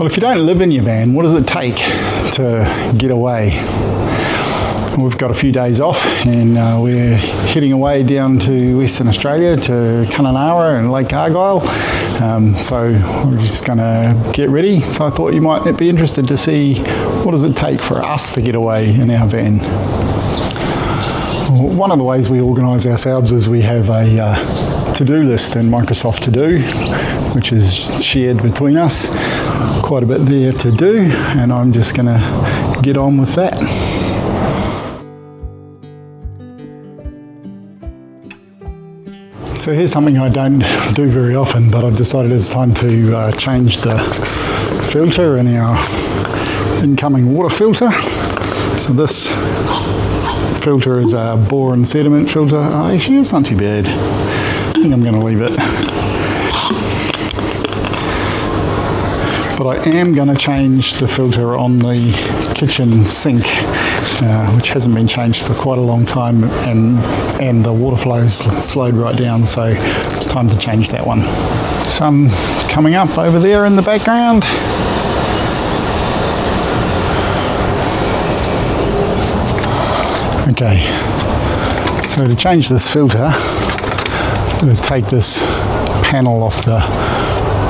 Well, if you don't live in your van, what does it take to get away? We've got a few days off and we're heading away down to Western Australia to Kununurra and Lake Argyle. So we're just going to get ready. So I thought you might be interested to see what does it take for us to get away in our van. Well, one of the ways we organise ourselves is we have a to-do list in Microsoft To Do, which is shared between us. Quite a bit there to do, and I'm just going to get on with that. So here's something I don't do very often, but I've decided it's time to change the filter in our incoming water filter. So this filter is a bore and sediment filter. Oh, actually, it's not too bad. I think I'm going to leave it. But I am going to change the filter on the kitchen sink, which hasn't been changed for quite a long time, and the water flow's slowed right down, so it's time to change that one. Sun coming up over there in the background. Okay, so to change this filter, I'm going to take this panel off the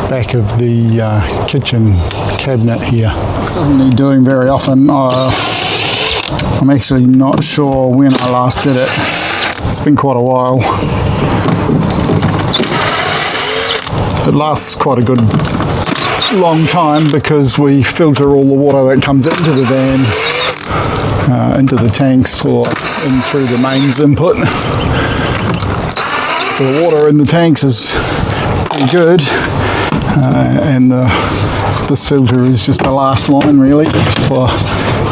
back of the kitchen cabinet here. This doesn't need doing very often. I'm actually not sure when I last did it. It's been quite a while. It lasts quite a good long time because we filter all the water that comes into the van, into the tanks or in through the mains input. So the water in the tanks is pretty good. And this filter is just the last line really for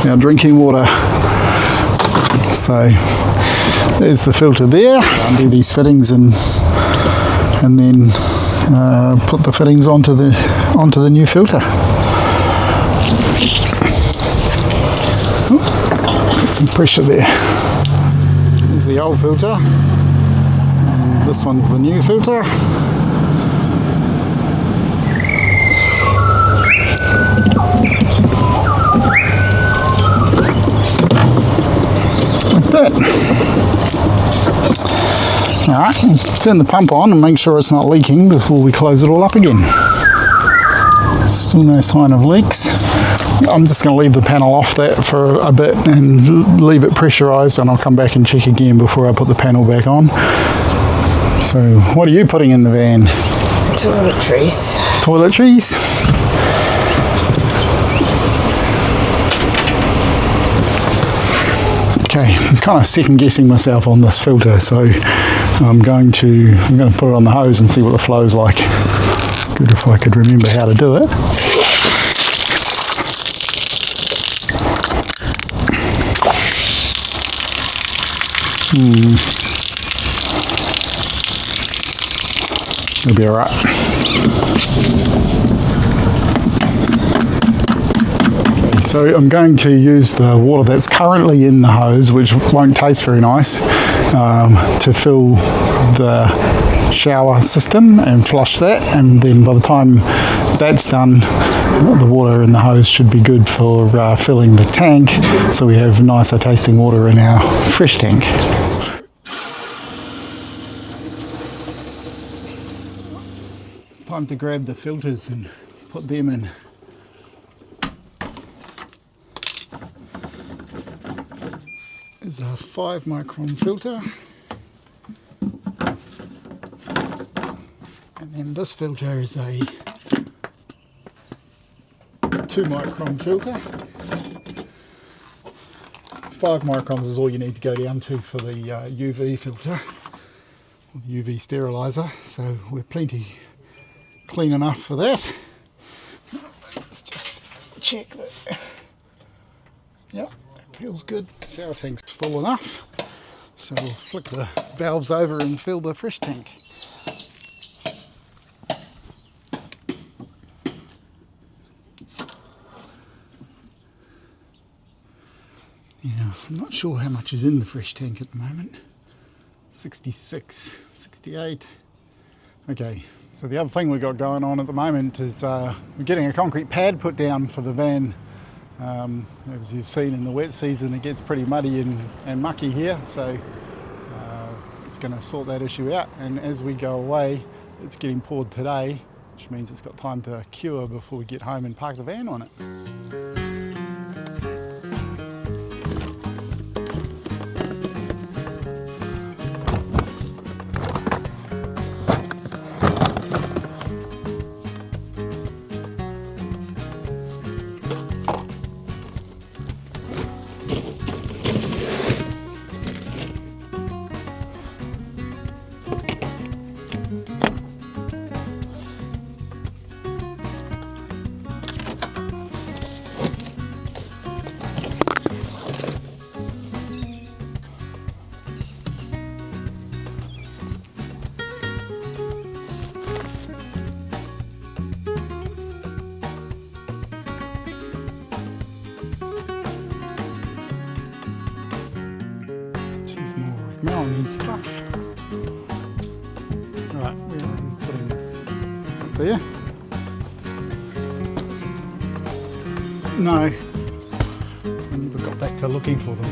our drinking water. So there's the filter there. Undo these fittings and then put the fittings onto the new filter. Got some pressure there. There's the old filter, and this one's the new filter. Alright, turn the pump on and make sure it's not leaking before we close it all up again. Still no sign of leaks. I'm just going to leave the panel off that for a bit and leave it pressurised, and I'll come back and check again before I put the panel back on. So what are you putting in the van? Toiletries. Toiletries? Okay, I'm kind of second guessing myself on this filter, so I'm going to put it on the hose and see what the flow's like. Good if I could remember how to do it. It'll be alright. So I'm going to use the water that's currently in the hose, which won't taste very nice, to fill the shower system and flush that, and then by the time that's done, the water in the hose should be good for filling the tank, so we have nicer tasting water in our fresh tank. Time to grab the filters and put them in. Is a 5 micron filter, and then this filter is a 2 micron filter. 5 microns is all you need to go down to for the UV filter, or the UV sterilizer, so we're plenty clean enough for that. Let's just check that. Yep. Feels good. Shower tank's full enough, so we'll flick the valves over and fill the fresh tank. Yeah, I'm not sure how much is in the fresh tank at the moment. 66, 68. Okay, So the other thing we've got going on at the moment is we're getting a concrete pad put down for the van. As you've seen in the wet season, it gets pretty muddy and mucky here, so it's going to sort that issue out. And as we go away, it's getting poured today, which means it's got time to cure before we get home and park the van on it. Melanie's stuff. Right, where are we putting this? Up there? No. I never got back to looking for them.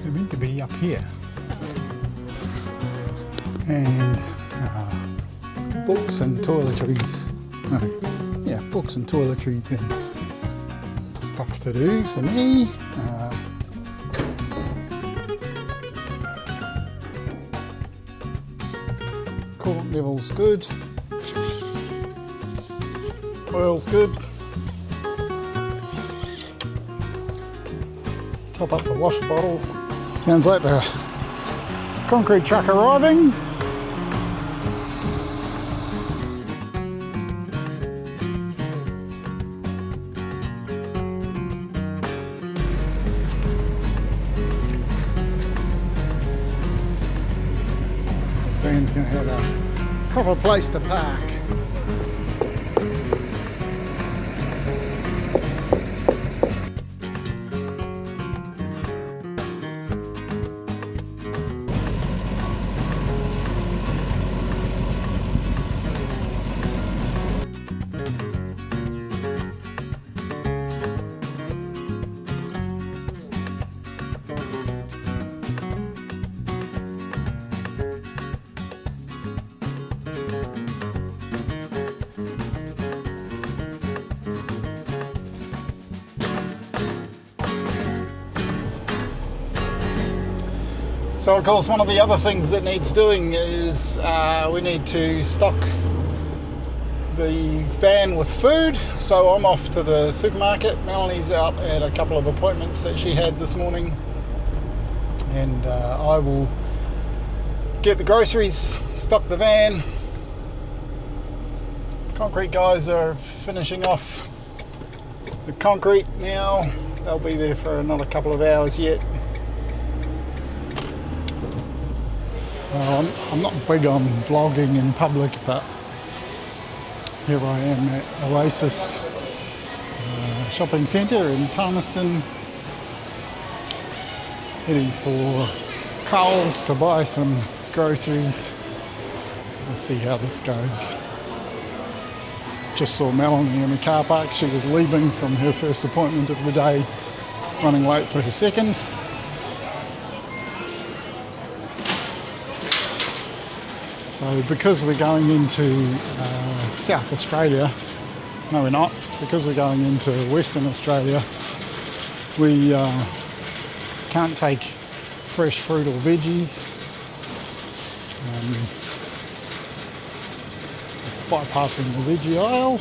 They're meant to be up here. And books and toiletries. No, yeah, books and toiletries and stuff to do for me. Coolant level's good, oil's good. Top up the wash bottle. Sounds like the concrete truck arriving. Van's going to have a proper place to park. So of course one of the other things that needs doing is we need to stock the van with food. So I'm off to the supermarket. Melanie's out at a couple of appointments that she had this morning, and I will get the groceries, stock the van. Concrete guys are finishing off the concrete now. They'll be there for another couple of hours yet. I'm not big on vlogging in public, but here I am at Oasis shopping centre in Palmerston, heading for Coles to buy some groceries. We'll see how this goes. Just saw Melanie in the car park. She was leaving from her first appointment of the day, running late for her second. So because we're going into South Australia, no we're not, because we're going into Western Australia, we can't take fresh fruit or veggies. Bypassing the veggie aisle.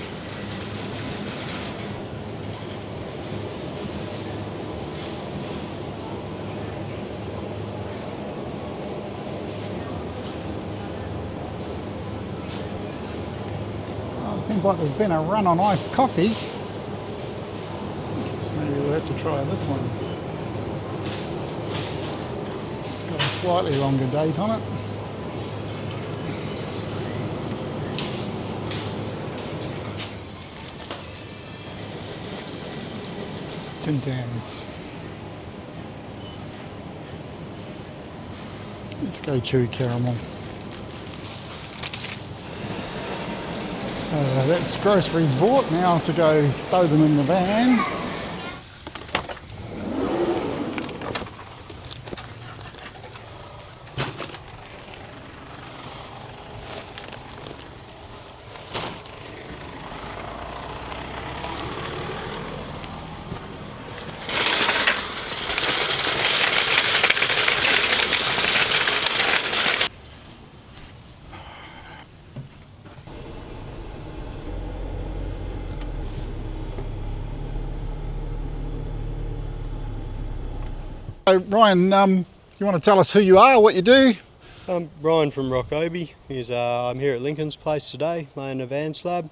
Seems like there's been a run on iced coffee. So maybe we'll have to try this one. It's got a slightly longer date on it. Tim Tams. Let's go chewy caramel. That's groceries bought. Now to go stow them in the van. So Ryan, you want to tell us who you are, what you do? I'm Brian from Rockoby. I'm here at Lincoln's place today, laying a van slab.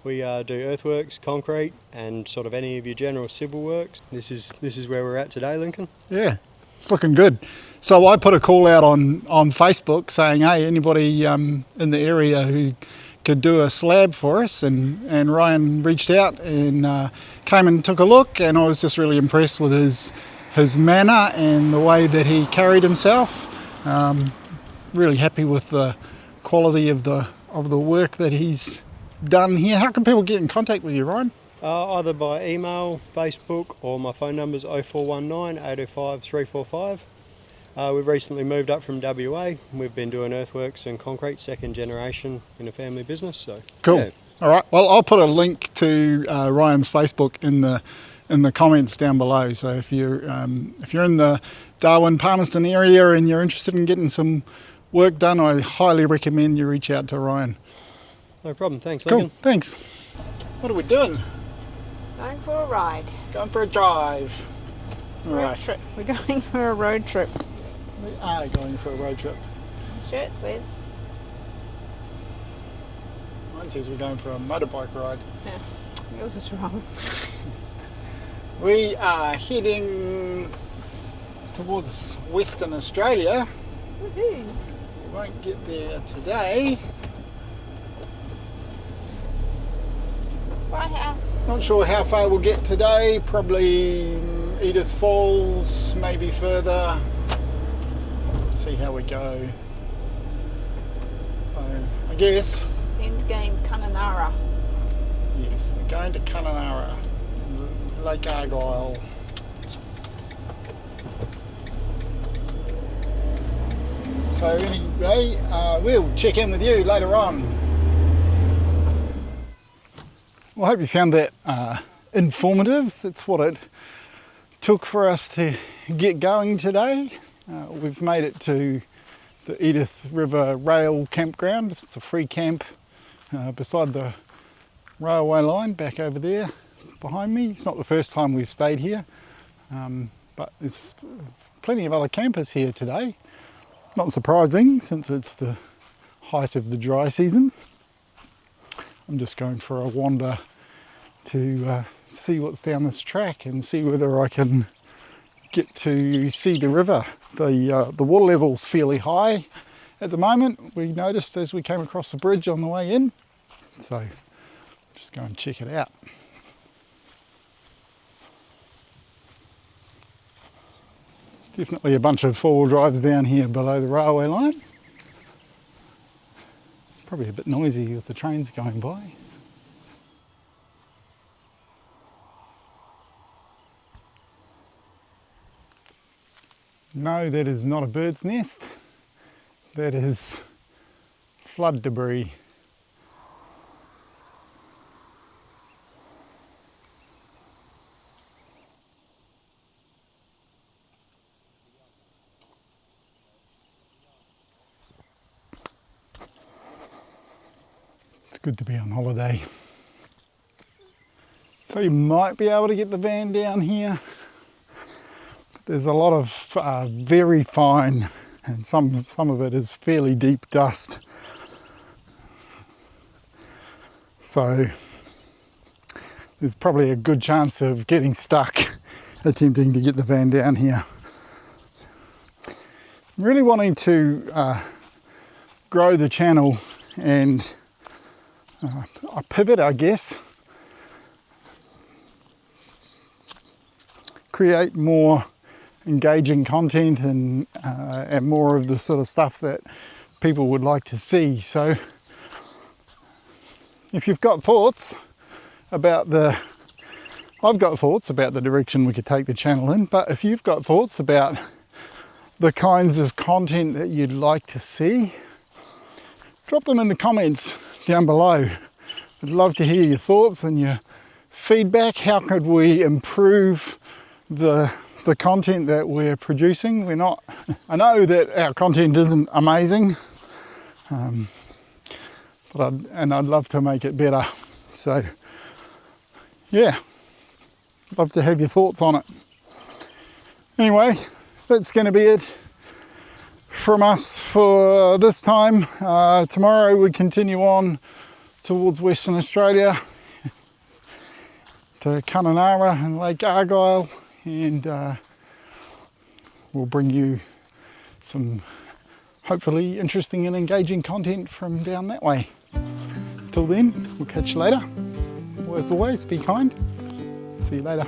We do earthworks, concrete, and sort of any of your general civil works. This is where we're at today, Lincoln. Yeah, it's looking good. So I put a call out on Facebook saying, hey, anybody in the area who could do a slab for us, and Ryan reached out and came and took a look, and I was just really impressed with his manner and the way that he carried himself. Really happy with the quality of the work that he's done here. How can people get in contact with you, Ryan? Either by email, Facebook, or my phone number's 0419 805 345. We've recently moved up from WA. We've been doing earthworks and concrete, second generation in a family business. So cool. Yeah. All right. Well, I'll put a link to Ryan's Facebook in the comments down below. So if you're in the Darwin, Palmerston area and you're interested in getting some work done, I highly recommend you reach out to Ryan. No problem. Thanks, Cool. Lincoln. Thanks. What are we doing? Going for a ride. Going for a drive. All Road right. trip. We're going for a road trip. We are going for a road trip. Shirt says. Mine says we're going for a motorbike ride. Yeah, yours is wrong. We are heading towards Western Australia. Woohoo! We won't get there today. Bright house. Not sure how far we'll get today. Probably Edith Falls, maybe further. See how we go. I guess. End game Kununurra. Yes, we're going to Kununurra, Lake Argyle. So anyway, we'll check in with you later on. Well, I hope you found that informative. That's what it took for us to get going today. We've made it to the Edith River Rail Campground. It's a free camp beside the railway line back over there behind me. It's not the first time we've stayed here, but there's plenty of other campers here today. Not surprising since it's the height of the dry season. I'm just going for a wander to see what's down this track and see whether I can get to see the river. The water level's fairly high at the moment. We noticed as we came across the bridge on the way in. So just go and check it out. Definitely a bunch of four-wheel drives down here below the railway line. Probably a bit noisy with the trains going by. No, that is not a bird's nest. That is flood debris. It's good to be on holiday. So you might be able to get the van down here. There's a lot of very fine, and some of it is fairly deep dust. So there's probably a good chance of getting stuck attempting to get the van down here. I'm really wanting to grow the channel and I pivot, I guess. Create more engaging content and more of the sort of stuff that people would like to see. So if you've got thoughts about I've got thoughts about the direction we could take the channel in, but if you've got thoughts about the kinds of content that you'd like to see, drop them in the comments down below. I'd love to hear your thoughts and your feedback. How could we improve the content that we're producing? I know that our content isn't amazing, but I'd love to make it better. So yeah, love to have your thoughts on it. Anyway, that's going to be it from us for this time. Tomorrow we continue on towards Western Australia to Kununurra and Lake Argyle, and we'll bring you some hopefully interesting and engaging content from down that way. Till then, we'll catch you later. As always, be kind. See you later.